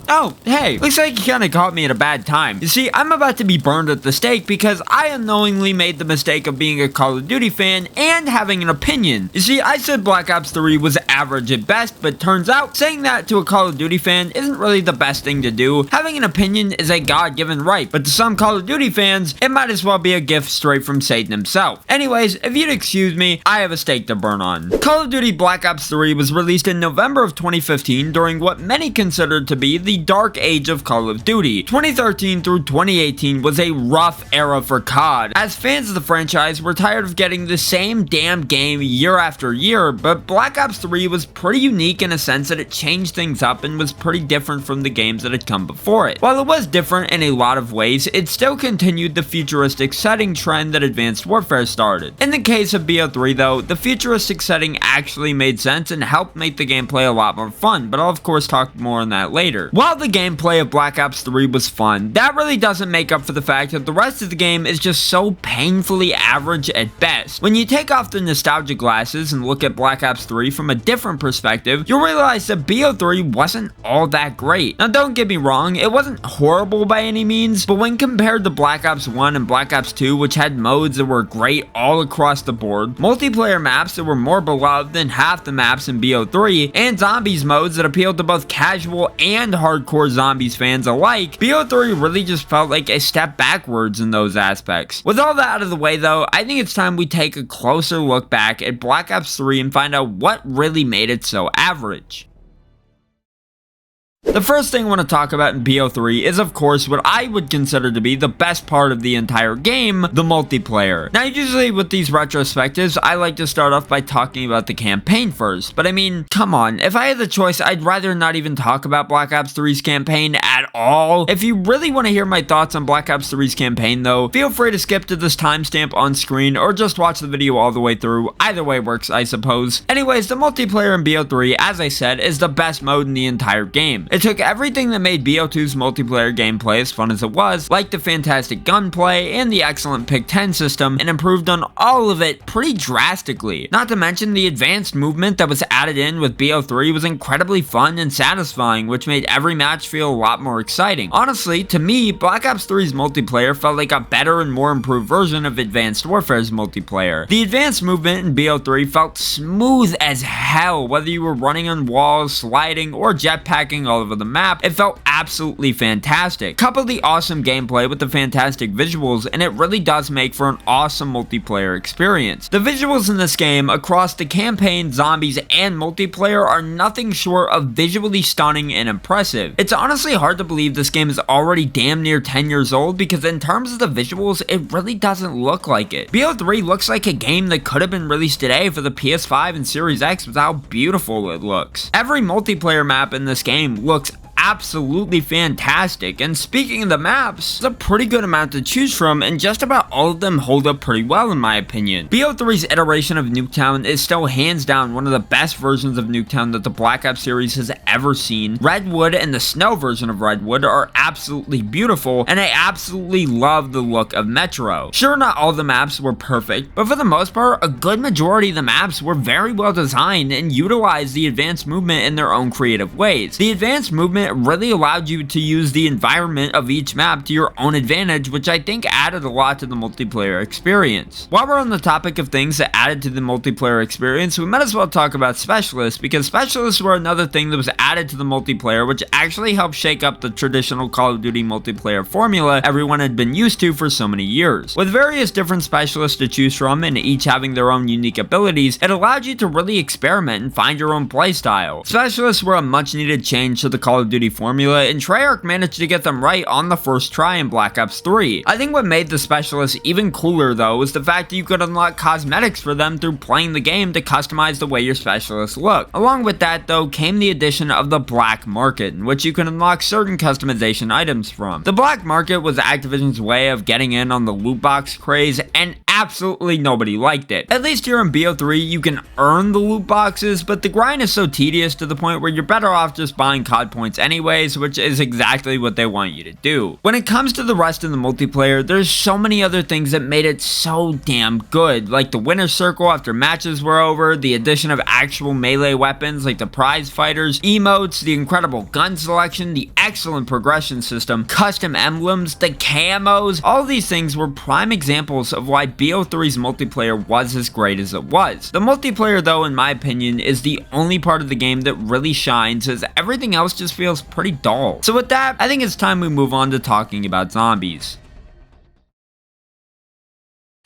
Oh, hey, looks like you kinda caught me at a bad time. You see, I'm about to be burned at the stake because I unknowingly made the mistake of being a Call of Duty fan and having an opinion. You see, I said Black Ops 3 was average at best, but turns out saying that to a Call of Duty fan isn't really the best thing to do. Having an opinion is a God-given right, but to some Call of Duty fans, it might as well be a gift straight from Satan himself. Anyways, if you'd excuse me, I have a stake to burn on. Call of Duty Black Ops 3 was released in November of 2015 during what many considered to be the dark age of Call of Duty. 2013 through 2018 was a rough era for COD, as fans of the franchise were tired of getting the same damn game year after year, but Black Ops 3 was pretty unique in a sense that it changed things up and was pretty different from the games that had come before it. While it was different in a lot of ways, it still continued the futuristic setting trend that Advanced Warfare started. In the case of BO3 though, the futuristic setting actually made sense and helped make the gameplay a lot more fun, but I'll of course talk more on that later. While the gameplay of Black Ops 3 was fun, that really doesn't make up for the fact that the rest of the game is just so painfully average at best. When you take off the nostalgia glasses and look at Black Ops 3 from a different perspective, you'll realize that BO3 wasn't all that great. Now don't get me wrong, it wasn't horrible by any means, but when compared to Black Ops 1 and Black Ops 2, which had modes that were great all across the board, multiplayer maps that were more beloved than half the maps in BO3, and zombies modes that appealed to both casual and hardcore zombies fans alike, BO3 really just felt like a step backwards in those aspects. With all that out of the way though, I think it's time we take a closer look back at Black Ops 3 and find out what really made it so average. The first thing I want to talk about in BO3 is of course what I would consider to be the best part of the entire game, the multiplayer. Now usually with these retrospectives, I like to start off by talking about the campaign first, but I mean, come on, if I had the choice, I'd rather not even talk about Black Ops 3's campaign at all. If you really want to hear my thoughts on Black Ops 3's campaign though, feel free to skip to this timestamp on screen or just watch the video all the way through. Either way works, I suppose. Anyways, the multiplayer in BO3, as I said, is the best mode in the entire game. It took everything that made BO2's multiplayer gameplay as fun as it was, like the fantastic gunplay and the excellent Pick 10 system, and improved on all of it pretty drastically. Not to mention the advanced movement that was added in with BO3 was incredibly fun and satisfying, which made every match feel a lot more exciting. Honestly, to me, Black Ops 3's multiplayer felt like a better and more improved version of Advanced Warfare's multiplayer. The advanced movement in BO3 felt smooth as hell, whether you were running on walls, sliding, or jetpacking all over the map. It felt absolutely fantastic. Couple the awesome gameplay with the fantastic visuals, and it really does make for an awesome multiplayer experience. The visuals in this game, across the campaign, zombies, and multiplayer, are nothing short of visually stunning and impressive. It's honestly hard to believe this game is already damn near 10 years old, because in terms of the visuals, it really doesn't look like it. BO3 looks like a game that could have been released today for the PS5 and Series X with how beautiful it looks. Every multiplayer map in this game looks absolutely fantastic, and speaking of the maps, there's a pretty good amount to choose from, and just about all of them hold up pretty well in my opinion. BO3's iteration of Nuketown is still hands down one of the best versions of Nuketown that the Black Ops series has ever seen. Redwood and the snow version of Redwood are absolutely beautiful, and I absolutely love the look of Metro. Sure, not all the maps were perfect, but for the most part, a good majority of the maps were very well designed and utilized the advanced movement in their own creative ways. The advanced movement really allowed you to use the environment of each map to your own advantage, which I think added a lot to the multiplayer experience. While we're on the topic of things that added to the multiplayer experience, we might as well talk about specialists, because specialists were another thing that was added to the multiplayer, which actually helped shake up the traditional Call of Duty multiplayer formula everyone had been used to for so many years. With various different specialists to choose from and each having their own unique abilities, it allowed you to really experiment and find your own playstyle. Specialists were a much needed change to the Call of Duty formula, and Treyarch managed to get them right on the first try in Black Ops 3. I think what made the specialists even cooler though was the fact that you could unlock cosmetics for them through playing the game to customize the way your specialists look. Along with that though came the addition of the Black Market, in which you can unlock certain customization items from. The Black Market was Activision's way of getting in on the loot box craze, and absolutely nobody liked it. At least here in BO3, you can earn the loot boxes, but the grind is so tedious to the point where you're better off just buying COD points anyways, which is exactly what they want you to do. When it comes to the rest of the multiplayer, there's so many other things that made it so damn good, like the winner's circle after matches were over, the addition of actual melee weapons like the prize fighters, emotes, the incredible gun selection, the excellent progression system, custom emblems, the camos. All of these things were prime examples of why BO3's multiplayer was as great as it was. The multiplayer though, in my opinion, is the only part of the game that really shines, as everything else just feels pretty dull. So with that, I think it's time we move on to talking about zombies.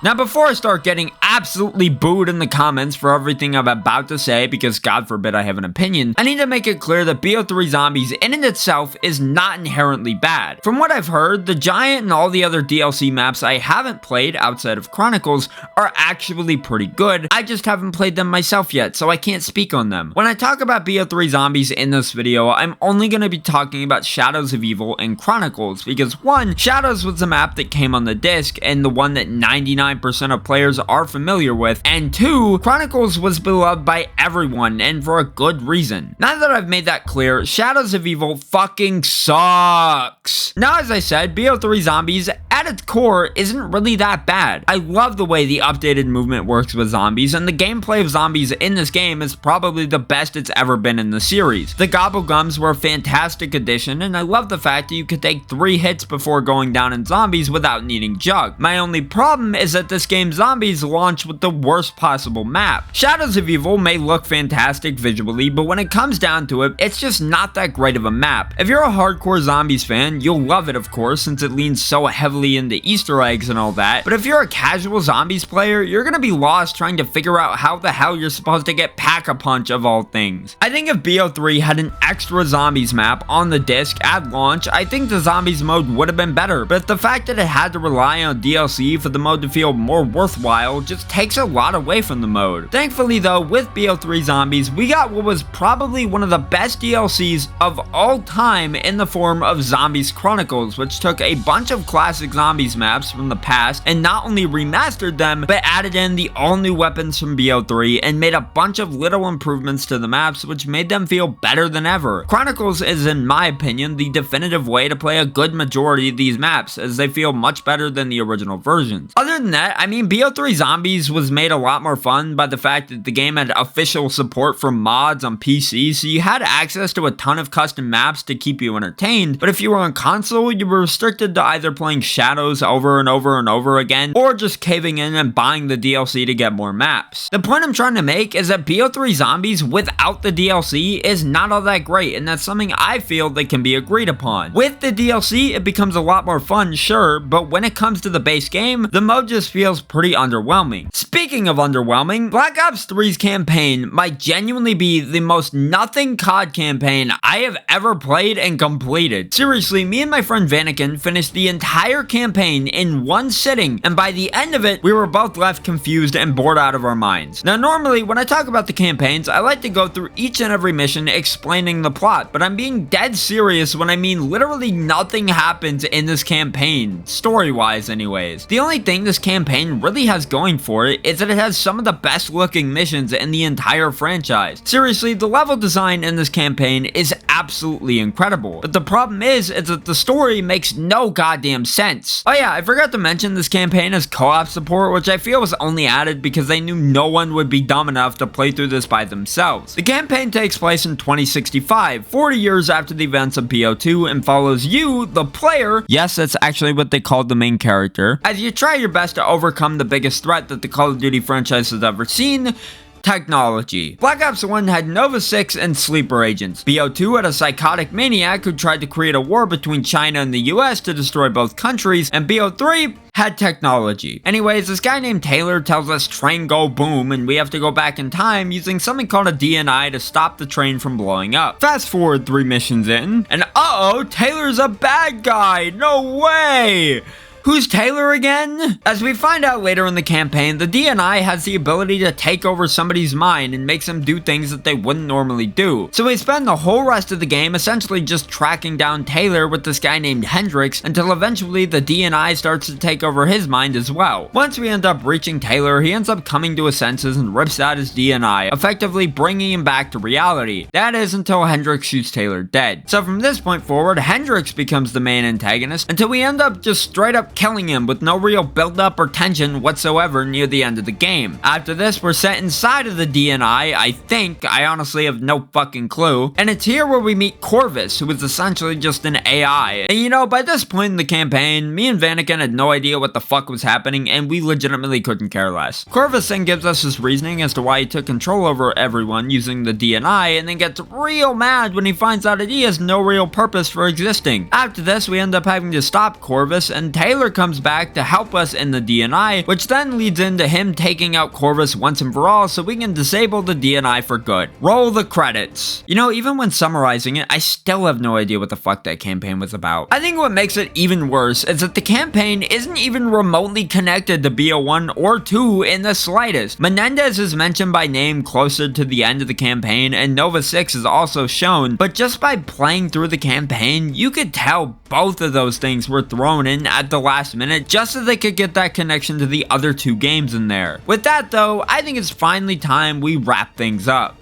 Now, before I start getting absolutely booed in the comments for everything I'm about to say, because God forbid I have an opinion, I need to make it clear that BO3 Zombies in and itself is not inherently bad. From what I've heard, the Giant and all the other DLC maps I haven't played outside of Chronicles are actually pretty good. I just haven't played them myself yet, so I can't speak on them. When I talk about BO3 Zombies in this video, I'm only going to be talking about Shadows of Evil and Chronicles, because one, Shadows was the map that came on the disc, and the one that 99% of players are familiar with, and two, Chronicles was beloved by everyone, and for a good reason. Now that I've made that clear, Shadows of Evil fucking sucks. Now, as I said, BO3 Zombies at its core isn't really that bad. I love the way the updated movement works with zombies, and the gameplay of zombies in this game is probably the best it's ever been in the series. The Gobblegums were a fantastic addition, and I love the fact that you could take 3 hits before going down in zombies without needing Jug. My only problem is that this game Zombies launched with the worst possible map. Shadows of Evil may look fantastic visually, but when it comes down to it, it's just not that great of a map. If you're a hardcore Zombies fan, you'll love it of course, since it leans so heavily into Easter eggs and all that, but if you're a casual Zombies player, you're gonna be lost trying to figure out how the hell you're supposed to get Pack-a-Punch of all things. I think if BO3 had an extra Zombies map on the disc at launch, I think the Zombies mode would have been better, but the fact that it had to rely on DLC for the mode to feel more worthwhile just takes a lot away from the mode. Thankfully though, with BO3 Zombies, we got what was probably one of the best DLCs of all time in the form of Zombies Chronicles, which took a bunch of classic Zombies maps from the past and not only remastered them, but added in the all new weapons from BO3 and made a bunch of little improvements to the maps which made them feel better than ever. Chronicles is, in my opinion, the definitive way to play a good majority of these maps, as they feel much better than the original versions. Other than that, I mean, BO3 Zombies was made a lot more fun by the fact that the game had official support for mods on PC, so you had access to a ton of custom maps to keep you entertained, but if you were on console, you were restricted to either playing Shadows over and over and over again, or just caving in and buying the DLC to get more maps. The point I'm trying to make is that BO3 Zombies without the DLC is not all that great, and that's something I feel that can be agreed upon. With the DLC, it becomes a lot more fun, sure, but when it comes to the base game, the mode just feels pretty underwhelming. Speaking of underwhelming, Black Ops 3's campaign might genuinely be the most nothing COD campaign I have ever played and completed. Seriously, me and my friend Vanakin finished the entire campaign in one sitting, and by the end of it, we were both left confused and bored out of our minds. Now, normally, when I talk about the campaigns, I like to go through each and every mission explaining the plot, but I'm being dead serious when I mean literally nothing happens in this campaign, story-wise anyways. The only thing this campaign really has going for it is that it has some of the best looking missions in the entire franchise. Seriously, the level design in this campaign is absolutely incredible, but the problem is that the story makes no goddamn sense. Oh yeah, I forgot to mention this campaign has co-op support, which I feel was only added because they knew no one would be dumb enough to play through this by themselves. The campaign takes place in 2065, 40 years after the events of BO2, and follows you, the player, yes, that's actually what they called the main character, as you try your best to overcome the biggest threat that the Call of Duty franchise has ever seen: technology. Black Ops 1 had Nova 6 and sleeper agents. BO2 had a psychotic maniac who tried to create a war between China and the US to destroy both countries, and BO3 had technology. Anyways, this guy named Taylor tells us train go boom, and we have to go back in time using something called a DNI to stop the train from blowing up. Fast forward 3 missions in, and uh-oh, Taylor's a bad guy! No way! Who's Taylor again? As we find out later in the campaign, the DNI has the ability to take over somebody's mind and makes them do things that they wouldn't normally do. So we spend the whole rest of the game essentially just tracking down Taylor with this guy named Hendrix until eventually the DNI starts to take over his mind as well. Once we end up reaching Taylor, he ends up coming to his senses and rips out his DNI, effectively bringing him back to reality. That is until Hendrix shoots Taylor dead. So from this point forward, Hendrix becomes the main antagonist until we end up just straight up killing him with no real build-up or tension whatsoever near the end of the game. After this, we're set inside of the DNI, I think. I honestly have no fucking clue. And it's here where we meet Corvus, who is essentially just an AI. And you know, by this point in the campaign, me and Vanaken had no idea what the fuck was happening, and we legitimately couldn't care less. Corvus then gives us his reasoning as to why he took control over everyone using the DNI, and then gets real mad when he finds out that he has no real purpose for existing. After this, we end up having to stop Corvus, and Taylor comes back to help us in the DNI, which then leads into him taking out Corvus once and for all so we can disable the DNI for good. Roll the credits. You know, even when summarizing it, I still have no idea what the fuck that campaign was about. I think what makes it even worse is that the campaign isn't even remotely connected to BO1 or 2 in the slightest. Menendez is mentioned by name closer to the end of the campaign, and Nova 6 is also shown, but just by playing through the campaign, you could tell both of those things were thrown in at the last minute just so they could get that connection to the other two games in there. With that though, I think it's finally time we wrap things up.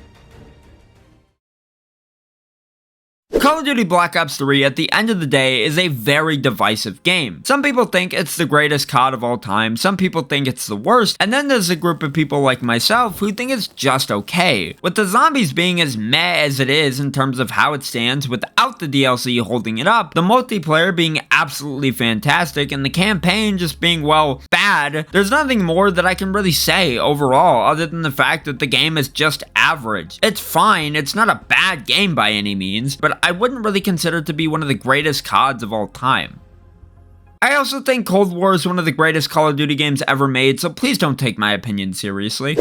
Call of Duty Black Ops 3 at the end of the day is a very divisive game. Some people think it's the greatest COD of all time, some people think it's the worst, and then there's a group of people like myself who think it's just okay. With the zombies being as meh as it is in terms of how it stands without the DLC holding it up, the multiplayer being absolutely fantastic, and the campaign just being, well, bad, there's nothing more that I can really say overall other than the fact that the game is just average. It's fine, it's not a bad game by any means, but I wouldn't really consider it to be one of the greatest CODs of all time. I also think Cold War is one of the greatest Call of Duty games ever made, so please don't take my opinion seriously.